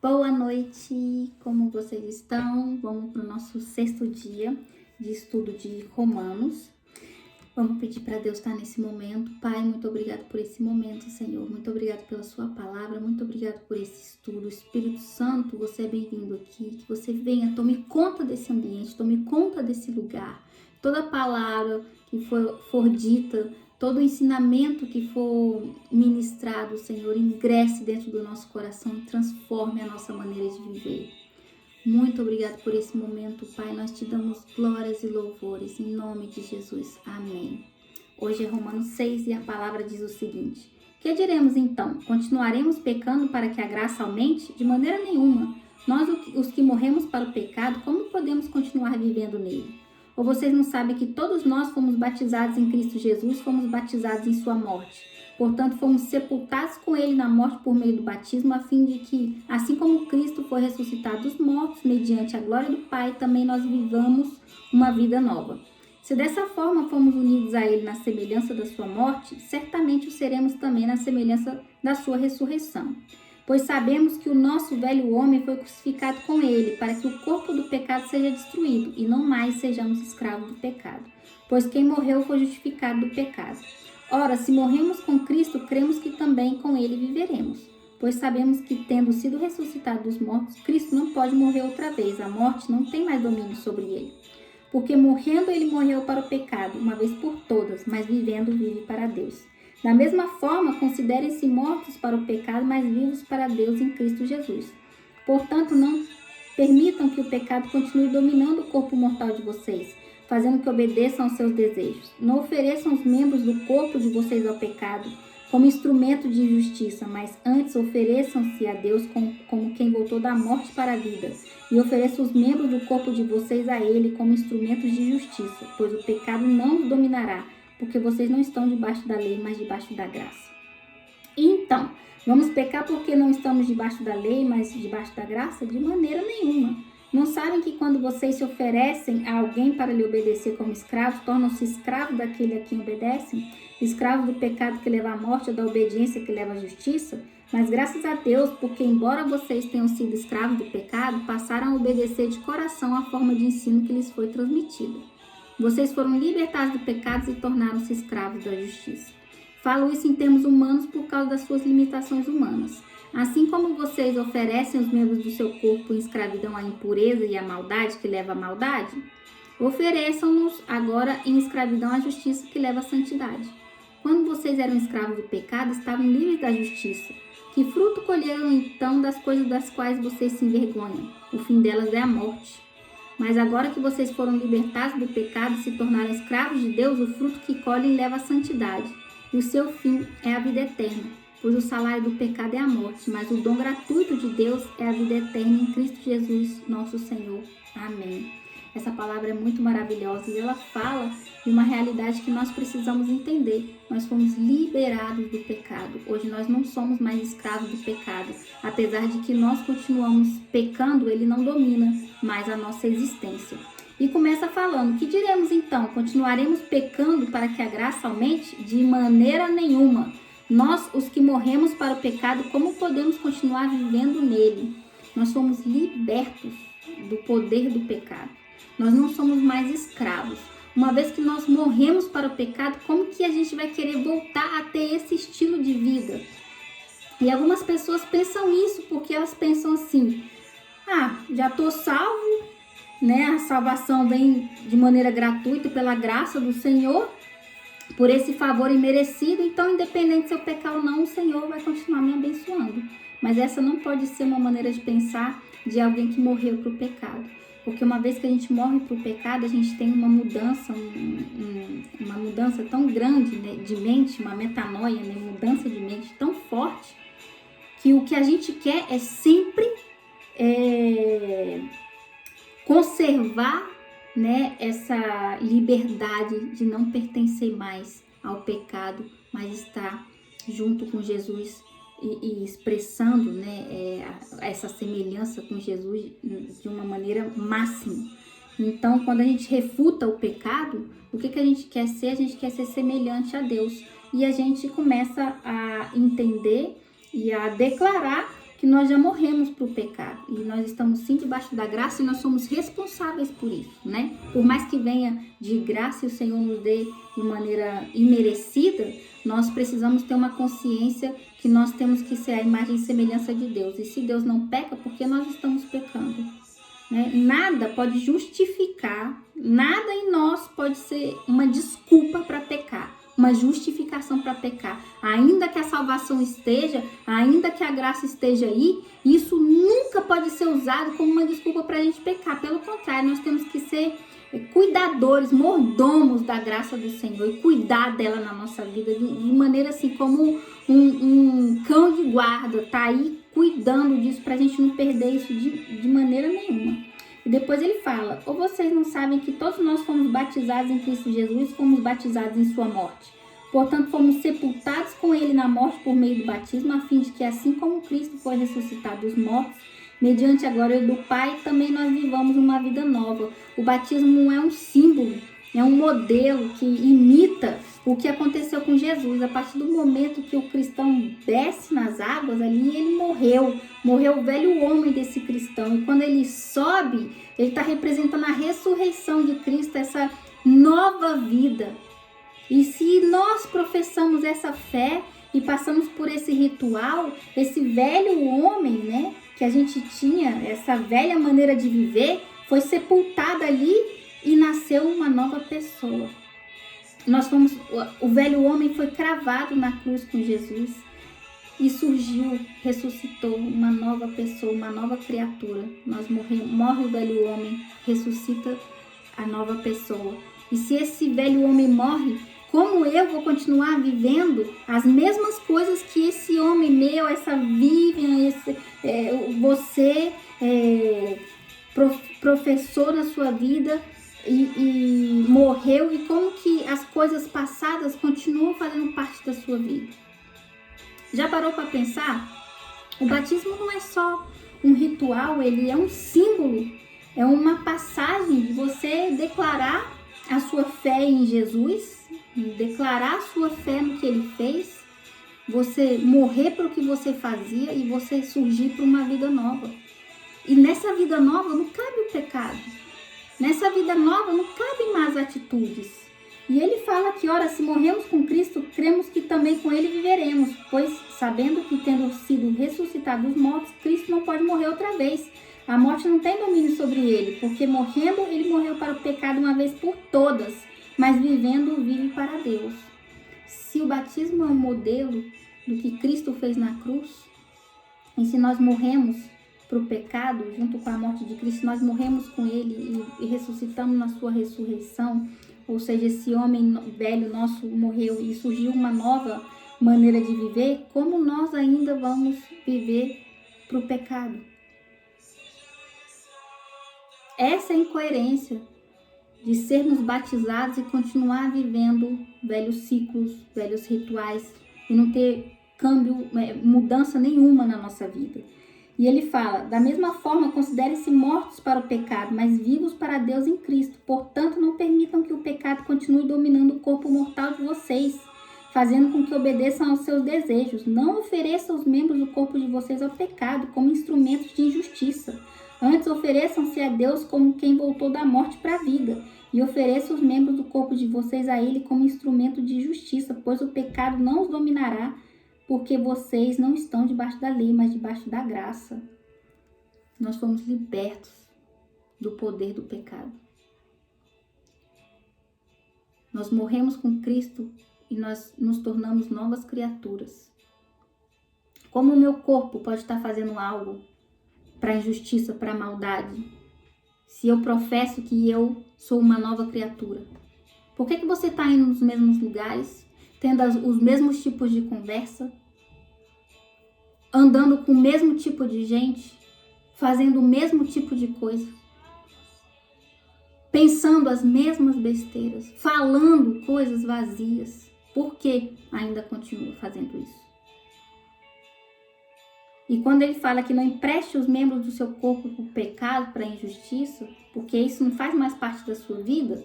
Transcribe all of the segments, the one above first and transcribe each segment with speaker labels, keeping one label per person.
Speaker 1: Boa noite, como vocês estão? Vamos para o nosso 6º dia de estudo de Romanos. Vamos pedir para Deus estar nesse momento. Pai, muito obrigado por esse momento, Senhor. Muito obrigado pela sua palavra, muito obrigado por esse estudo. Espírito Santo, você é bem-vindo aqui. Que você venha, tome conta desse ambiente, tome conta desse lugar. Toda palavra que for dita, todo ensinamento que for ministrado, Senhor, ingresse dentro do nosso coração e transforme a nossa maneira de viver. Muito obrigado por esse momento, Pai. Nós te damos glórias e louvores, em nome de Jesus. Amém. Hoje é Romanos 6 e a palavra diz o seguinte: que diremos então? Continuaremos pecando para que a graça aumente? De maneira nenhuma. Nós, os que morremos para o pecado, como podemos continuar vivendo nele? Ou vocês não sabem que todos nós fomos batizados em Cristo Jesus, fomos batizados em sua morte? Portanto, fomos sepultados com ele na morte por meio do batismo, a fim de que, assim como Cristo foi ressuscitado dos mortos, mediante a glória do Pai, também nós vivamos uma vida nova. Se dessa forma fomos unidos a ele na semelhança da sua morte, certamente o seremos também na semelhança da sua ressurreição. Pois sabemos que o nosso velho homem foi crucificado com ele, para que o corpo do pecado seja destruído, e não mais sejamos escravos do pecado. Pois quem morreu foi justificado do pecado. Ora, se morremos com Cristo, cremos que também com ele viveremos. Pois sabemos que, tendo sido ressuscitado dos mortos, Cristo não pode morrer outra vez. A morte não tem mais domínio sobre ele. Porque morrendo, ele morreu para o pecado, uma vez por todas, mas vivendo, vive para Deus. Da mesma forma, considerem-se mortos para o pecado, mas vivos para Deus em Cristo Jesus. Portanto, não permitam que o pecado continue dominando o corpo mortal de vocês, fazendo que obedeçam aos seus desejos. Não ofereçam os membros do corpo de vocês ao pecado como instrumento de injustiça, mas antes ofereçam-se a Deus como quem voltou da morte para a vida, e ofereçam os membros do corpo de vocês a Ele como instrumentos de justiça, pois o pecado não os dominará, porque vocês não estão debaixo da lei, mas debaixo da graça. Então, vamos pecar porque não estamos debaixo da lei, mas debaixo da graça? De maneira nenhuma. Não sabem que quando vocês se oferecem a alguém para lhe obedecer como escravos, tornam-se escravos daquele a quem obedecem? Escravos do pecado que leva à morte ou da obediência que leva à justiça? Mas graças a Deus, porque embora vocês tenham sido escravos do pecado, passaram a obedecer de coração a forma de ensino que lhes foi transmitida. Vocês foram libertados do pecado e tornaram-se escravos da justiça. Falo isso em termos humanos por causa das suas limitações humanas. Assim como vocês oferecem os membros do seu corpo em escravidão à impureza e à maldade que leva à maldade, ofereçam-nos agora em escravidão à justiça que leva à santidade. Quando vocês eram escravos do pecado, estavam livres da justiça. Que fruto colheram então das coisas das quais vocês se envergonham? O fim delas é a morte. Mas agora que vocês foram libertados do pecado e se tornaram escravos de Deus, o fruto que colhem leva à santidade, e o seu fim é a vida eterna, pois o salário do pecado é a morte, mas o dom gratuito de Deus é a vida eterna em Cristo Jesus, nosso Senhor. Amém. Essa palavra é muito maravilhosa e ela fala de uma realidade que nós precisamos entender. Nós fomos liberados do pecado. Hoje nós não somos mais escravos do pecado. Apesar de que nós continuamos pecando, ele não domina mais a nossa existência. E começa falando: que diremos então? Continuaremos pecando para que a graça aumente? De maneira nenhuma. Nós, os que morremos para o pecado, como podemos continuar vivendo nele? Nós somos libertos do poder do pecado. Nós não somos mais escravos. Uma vez que nós morremos para o pecado, como que a gente vai querer voltar a ter esse estilo de vida? E algumas pessoas pensam isso porque elas pensam assim: já estou salvo, né? A salvação vem de maneira gratuita pela graça do Senhor, por esse favor imerecido, então independente se eu pecar ou não, o Senhor vai continuar me abençoando. Mas essa não pode ser uma maneira de pensar de alguém que morreu para o pecado. Porque uma vez que a gente morre para o pecado, a gente tem uma mudança, uma mudança tão grande, né, de mente, uma metanoia, né, mudança de mente tão forte, que o que a gente quer é sempre conservar, né, essa liberdade de não pertencer mais ao pecado, mas estar junto com Jesus e expressando, né, essa semelhança com Jesus de uma maneira máxima. Então, quando a gente refuta o pecado, o que a gente quer ser? A gente quer ser semelhante a Deus. E a gente começa a entender e a declarar que que nós já morremos para o pecado e nós estamos sim debaixo da graça e nós somos responsáveis por isso, né? Por mais que venha de graça e o Senhor nos dê de maneira imerecida, nós precisamos ter uma consciência que nós temos que ser a imagem e semelhança de Deus. E se Deus não peca, por que nós estamos pecando? Né? Nada pode justificar, nada em nós pode ser uma desculpa para pecar, uma justificação para pecar. Ainda que a salvação esteja, ainda que a graça esteja aí, isso nunca pode ser usado como uma desculpa para a gente pecar. Pelo contrário, nós temos que ser cuidadores, mordomos da graça do Senhor e cuidar dela na nossa vida de maneira assim como um cão de guarda, tá aí cuidando disso pra gente não perder isso de maneira nenhuma. E depois ele fala: ou vocês não sabem que todos nós fomos batizados em Cristo Jesus, fomos batizados em sua morte. Portanto, fomos sepultados com ele na morte por meio do batismo, a fim de que assim como Cristo foi ressuscitado dos mortos, mediante a glória do Pai, também nós vivamos uma vida nova. O batismo não é um símbolo, é um modelo que imita o que aconteceu com Jesus. A partir do momento que o cristão desce nas águas, ali ele morreu o velho homem desse cristão. E quando ele sobe, ele está representando a ressurreição de Cristo, essa nova vida. E se nós professamos essa fé e passamos por esse ritual, esse velho homem, né, que a gente tinha, essa velha maneira de viver, foi sepultada ali e nasceu uma nova pessoa. O velho homem foi cravado na cruz com Jesus e surgiu, ressuscitou uma nova pessoa, uma nova criatura. Morre o velho homem, ressuscita a nova pessoa. E se esse velho homem morre, como eu vou continuar vivendo as mesmas coisas que esse homem meu, essa Vivian, você professou na sua vida e morreu, e como que as coisas passadas continuam fazendo parte da sua vida? Já parou para pensar? O batismo não é só um ritual, ele é um símbolo, é uma passagem de você declarar a sua fé em Jesus, declarar a sua fé no que ele fez, você morrer para o que você fazia e você surgir para uma vida nova. E nessa vida nova não cabe o pecado. Nessa vida nova não cabem más atitudes. E ele fala que, ora, se morremos com Cristo, cremos que também com ele viveremos, pois sabendo que tendo sido ressuscitado dos mortos, Cristo não pode morrer outra vez. A morte não tem domínio sobre ele, porque morrendo, ele morreu para o pecado uma vez por todas, mas vivendo, vive para Deus. Se o batismo é um modelo do que Cristo fez na cruz, e se nós morremos para o pecado, junto com a morte de Cristo, nós morremos com ele e ressuscitamos na sua ressurreição, ou seja, esse homem velho nosso morreu e surgiu uma nova maneira de viver, como nós ainda vamos viver para o pecado? Essa é a incoerência de sermos batizados e continuar vivendo velhos ciclos, velhos rituais e não ter câmbio, mudança nenhuma na nossa vida. E ele fala: da mesma forma, considerem-se mortos para o pecado, mas vivos para Deus em Cristo. Portanto, não permitam que o pecado continue dominando o corpo mortal de vocês, fazendo com que obedeçam aos seus desejos. Não ofereçam os membros do corpo de vocês ao pecado como instrumentos de injustiça. Antes, ofereçam-se a Deus como quem voltou da morte para a vida, e ofereçam os membros do corpo de vocês a Ele como instrumento de justiça, pois o pecado não os dominará, porque vocês não estão debaixo da lei, mas debaixo da graça. Nós fomos libertos do poder do pecado. Nós morremos com Cristo e nós nos tornamos novas criaturas. Como o meu corpo pode estar fazendo algo para a injustiça, para a maldade, se eu professo que eu sou uma nova criatura? Por que você está indo nos mesmos lugares, tendo os mesmos tipos de conversa, andando com o mesmo tipo de gente, fazendo o mesmo tipo de coisa, pensando as mesmas besteiras, falando coisas vazias? Por que ainda continua fazendo isso? E quando ele fala que não empreste os membros do seu corpo para o pecado, para a injustiça, porque isso não faz mais parte da sua vida,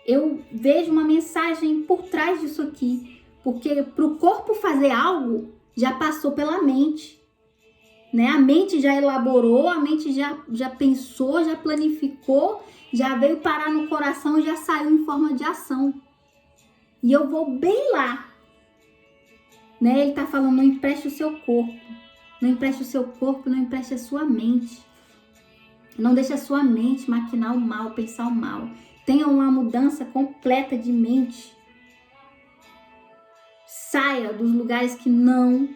Speaker 1: eu vejo uma mensagem por trás disso aqui. Porque para o corpo fazer algo, já passou pela mente. né? A mente já elaborou, a mente já pensou, já planificou, já veio parar no coração e já saiu em forma de ação. E eu vou bem lá, né? Ele tá falando, não empreste o seu corpo. Não empreste o seu corpo, não empreste a sua mente. Não deixe a sua mente maquinar o mal, pensar o mal. Tenha uma mudança completa de mente. Saia dos lugares que não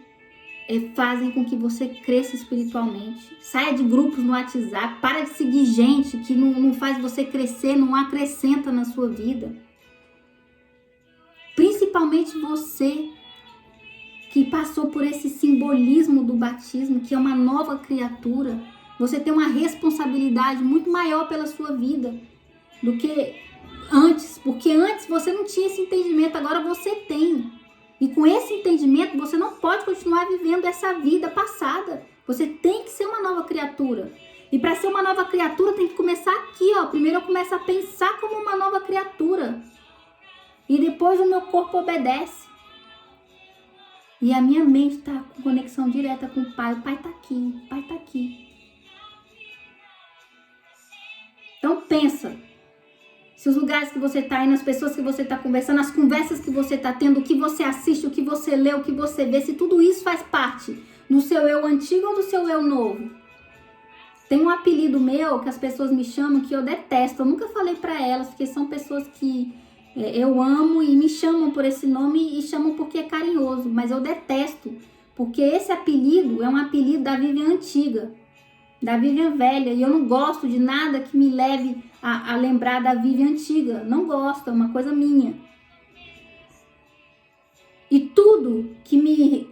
Speaker 1: fazem com que você cresça espiritualmente. Saia de grupos no WhatsApp. Para de seguir gente que não faz você crescer, não acrescenta na sua vida. Principalmente você que passou por esse simbolismo do batismo, que é uma nova criatura. Você tem uma responsabilidade muito maior pela sua vida do que antes, porque antes você não tinha esse entendimento, agora você tem. E com esse entendimento você não pode continuar vivendo essa vida passada. Você tem que ser uma nova criatura. E para ser uma nova criatura tem que começar aqui, ó. Primeiro eu começo a pensar como uma nova criatura. E depois o meu corpo obedece. E a minha mente está com conexão direta com o Pai. O Pai está aqui, o Pai está aqui. Então pensa, se os lugares que você está indo, as pessoas que você está conversando, as conversas que você está tendo, o que você assiste, o que você lê, o que você vê, se tudo isso faz parte do seu eu antigo ou do seu eu novo. Tem um apelido meu que as pessoas me chamam que eu detesto, eu nunca falei para elas, porque são pessoas que eu amo e me chamam por esse nome e chamam porque é carinhoso, mas eu detesto, porque esse apelido é um apelido da Vivian antiga, da Vivian velha, e eu não gosto de nada que me leve a lembrar da Vivian antiga, não gosto, é uma coisa minha. E tudo que me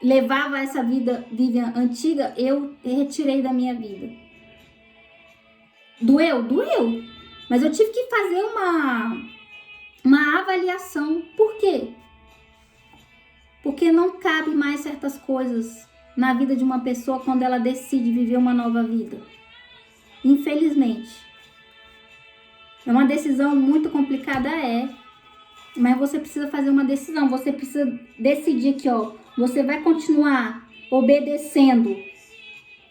Speaker 1: levava a essa vida Vivian antiga, eu retirei da minha vida. Doeu? Doeu, mas eu tive que fazer uma avaliação. Por quê? Porque não cabe mais certas coisas na vida de uma pessoa quando ela decide viver uma nova vida. Infelizmente. É uma decisão muito complicada, mas você precisa fazer uma decisão. Você precisa decidir que, ó, você vai continuar obedecendo.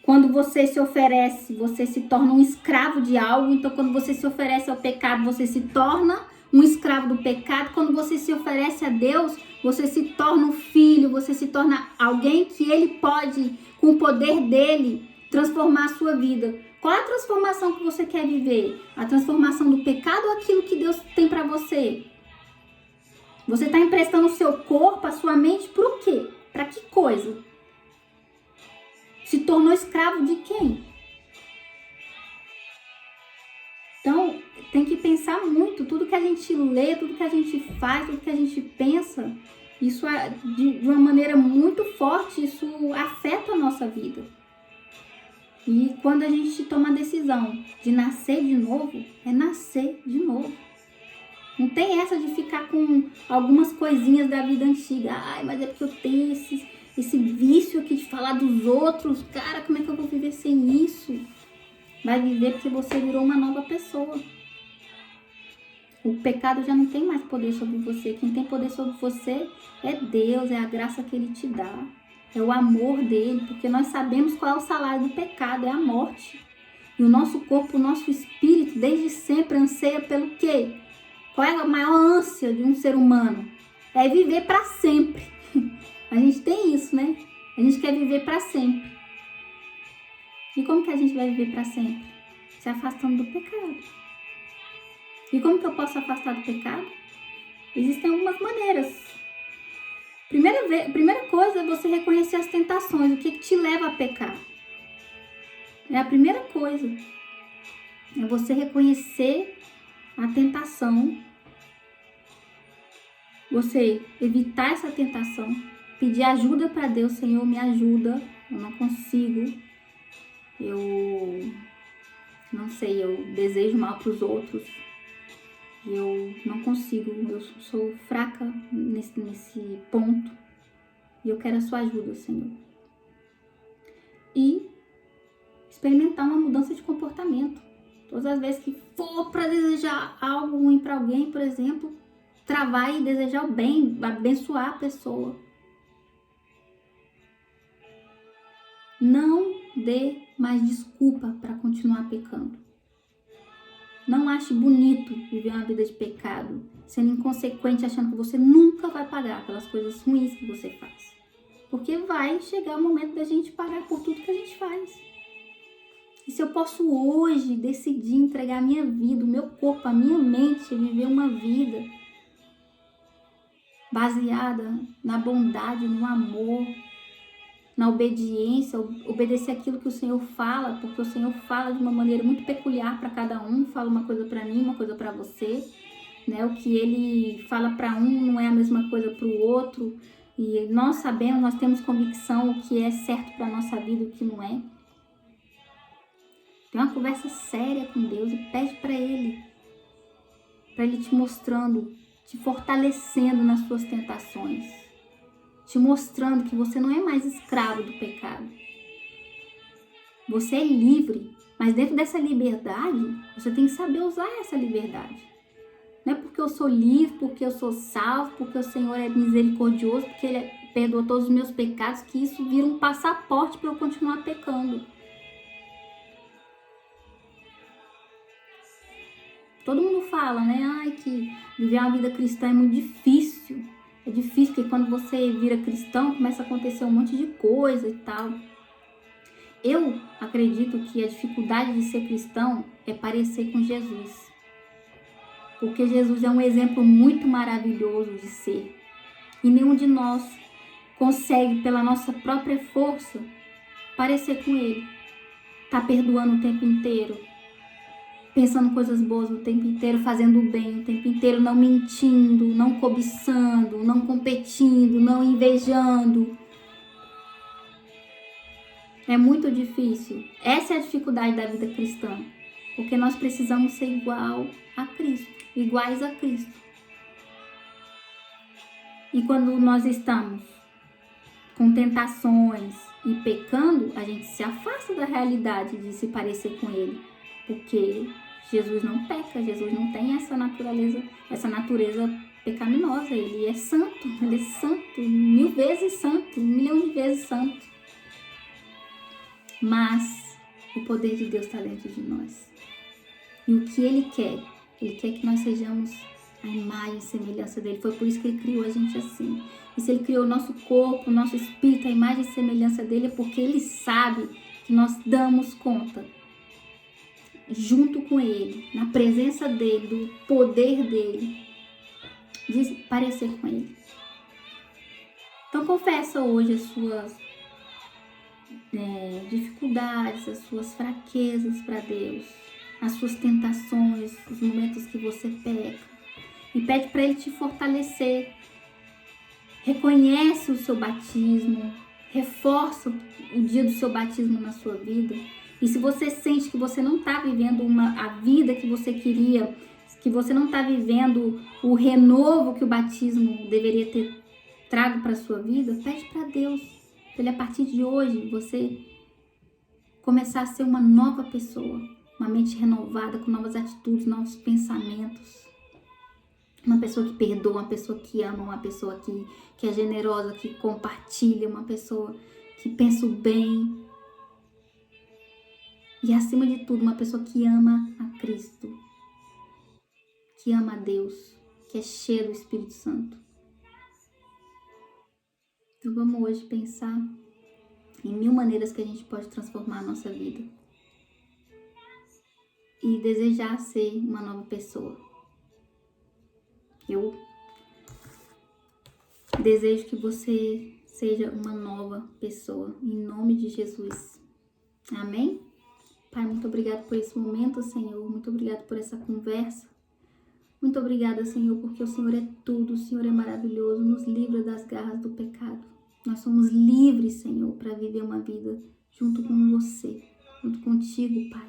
Speaker 1: Quando você se oferece, você se torna um escravo de algo. Então, quando você se oferece ao pecado, você se torna um escravo do pecado. Quando você se oferece a Deus, você se torna um filho, você se torna alguém que Ele pode, com o poder dele, transformar a sua vida. Qual é a transformação que você quer viver? A transformação do pecado ou aquilo que Deus tem para você? Você está emprestando o seu corpo, a sua mente, para o quê? Para que coisa? Se tornou escravo de quem? Então, tem que pensar muito. Tudo que a gente lê, tudo que a gente faz, tudo que a gente pensa, isso de uma maneira muito forte, isso afeta a nossa vida. E quando a gente toma a decisão de nascer de novo, é nascer de novo. Não tem essa de ficar com algumas coisinhas da vida antiga. Ai, mas é porque eu tenho esse vício aqui de falar dos outros. Cara, como é que eu vou viver sem isso? Vai viver porque você virou uma nova pessoa. O pecado já não tem mais poder sobre você. Quem tem poder sobre você é Deus, é a graça que Ele te dá. É o amor dele, porque nós sabemos qual é o salário do pecado, é a morte. E o nosso corpo, o nosso espírito, desde sempre anseia pelo quê? Qual é a maior ânsia de um ser humano? É viver para sempre. A gente tem isso, né? A gente quer viver para sempre. E como que a gente vai viver para sempre? Se afastando do pecado. E como que eu posso afastar do pecado? Existem algumas maneiras. Primeira coisa é você reconhecer as tentações, o que te leva a pecar. É a primeira coisa. É você reconhecer a tentação, você evitar essa tentação, pedir ajuda para Deus. Senhor, me ajuda, eu não consigo, eu não sei, eu desejo mal para os outros, eu não consigo, eu sou fraca nesse ponto e eu quero a sua ajuda, Senhor. E experimentar uma mudança de comportamento. Todas as vezes que for para desejar algo ruim para alguém, por exemplo, travar e desejar o bem, abençoar a pessoa. Não dê mais desculpa para continuar pecando. Não ache bonito viver uma vida de pecado, sendo inconsequente, achando que você nunca vai pagar pelas coisas ruins que você faz. Porque vai chegar o momento da gente pagar por tudo que a gente faz. E se eu posso hoje decidir entregar a minha vida, o meu corpo, a minha mente, viver uma vida baseada na bondade, no amor, na obediência, obedecer aquilo que o Senhor fala, porque o Senhor fala de uma maneira muito peculiar para cada um, fala uma coisa para mim, uma coisa para você, né? O que ele fala para um não é a mesma coisa para o outro, e nós sabemos, nós temos convicção o que é certo para nossa vida e o que não é. Tem uma conversa séria com Deus e pede para Ele te mostrando, te fortalecendo nas suas tentações, te mostrando que você não é mais escravo do pecado. Você é livre, mas dentro dessa liberdade, você tem que saber usar essa liberdade. Não é porque eu sou livre, porque eu sou salvo, porque o Senhor é misericordioso, porque Ele perdoou todos os meus pecados, que isso vira um passaporte para eu continuar pecando. Todo mundo fala, né? Ai, que viver uma vida cristã é muito difícil. É difícil porque quando você vira cristão, começa a acontecer um monte de coisa e tal. Eu acredito que a dificuldade de ser cristão é parecer com Jesus. Porque Jesus é um exemplo muito maravilhoso de ser. E nenhum de nós consegue, pela nossa própria força, parecer com Ele. Tá perdoando o tempo inteiro, pensando coisas boas o tempo inteiro, fazendo o bem o tempo inteiro, não mentindo, não cobiçando, não competindo, não invejando. É muito difícil. Essa é a dificuldade da vida cristã. Porque nós precisamos ser iguais a Cristo. E quando nós estamos com tentações e pecando, a gente se afasta da realidade de se parecer com Ele. Porque Jesus não peca, Jesus não tem essa natureza pecaminosa. Ele é santo, 1000 vezes santo, 1 milhão de vezes santo. Mas o poder de Deus está dentro de nós. E o que Ele quer que nós sejamos a imagem e semelhança dele. Foi por isso que Ele criou a gente assim. E se Ele criou o nosso corpo, o nosso espírito, a imagem e semelhança dele, é porque Ele sabe que nós damos conta, junto com Ele, na presença dele, do poder dele, de parecer com Ele. Então confessa hoje as suas dificuldades, as suas fraquezas para Deus, as suas tentações, os momentos que você peca, e pede para Ele te fortalecer. Reconhece o seu batismo, reforça o dia do seu batismo na sua vida. E se você sente que você não está vivendo a vida que você queria, que você não está vivendo o renovo que o batismo deveria ter trago para a sua vida, pede para Deus, para Ele, a partir de hoje, você começar a ser uma nova pessoa, uma mente renovada, com novas atitudes, novos pensamentos. Uma pessoa que perdoa, uma pessoa que ama, uma pessoa que é generosa, que compartilha, uma pessoa que pensa o bem. E acima de tudo, uma pessoa que ama a Cristo, que ama a Deus, que é cheia do Espírito Santo. Então vamos hoje pensar em 1000 maneiras que a gente pode transformar a nossa vida. E desejar ser uma nova pessoa. Eu desejo que você seja uma nova pessoa, em nome de Jesus. Amém? Pai, muito obrigada por esse momento, Senhor. Muito obrigada por essa conversa. Muito obrigada, Senhor, porque o Senhor é tudo. O Senhor é maravilhoso. Nos livra das garras do pecado. Nós somos livres, Senhor, para viver uma vida junto com você, junto contigo, Pai.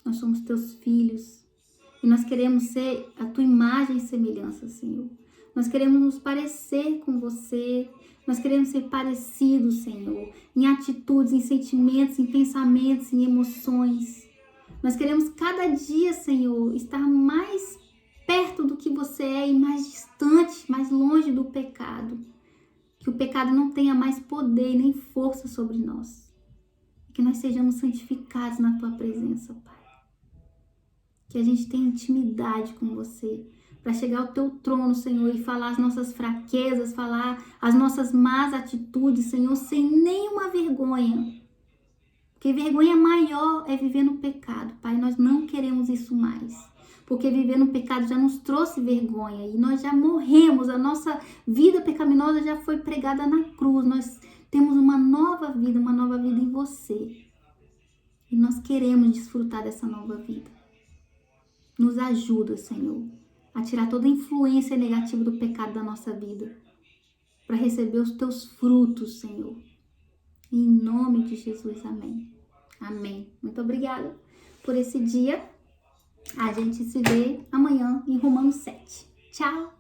Speaker 1: Nós somos teus filhos. E nós queremos ser a tua imagem e semelhança, Senhor. Nós queremos nos parecer com você. Nós queremos ser parecidos, Senhor, em atitudes, em sentimentos, em pensamentos, em emoções. Nós queremos cada dia, Senhor, estar mais perto do que você é e mais distante, mais longe do pecado. Que o pecado não tenha mais poder nem força sobre nós. Que nós sejamos santificados na tua presença, Pai. Que a gente tenha intimidade com você, para chegar ao teu trono, Senhor, e falar as nossas fraquezas, falar as nossas más atitudes, Senhor, sem nenhuma vergonha. Porque vergonha maior é viver no pecado, Pai. Nós não queremos isso mais. Porque viver no pecado já nos trouxe vergonha e nós já morremos. A nossa vida pecaminosa já foi pregada na cruz. Nós temos uma nova vida em você. E nós queremos desfrutar dessa nova vida. Nos ajuda, Senhor, a tirar toda a influência negativa do pecado da nossa vida, para receber os teus frutos, Senhor. Em nome de Jesus, amém. Amém. Muito obrigada por esse dia. A gente se vê amanhã em Romanos 7. Tchau!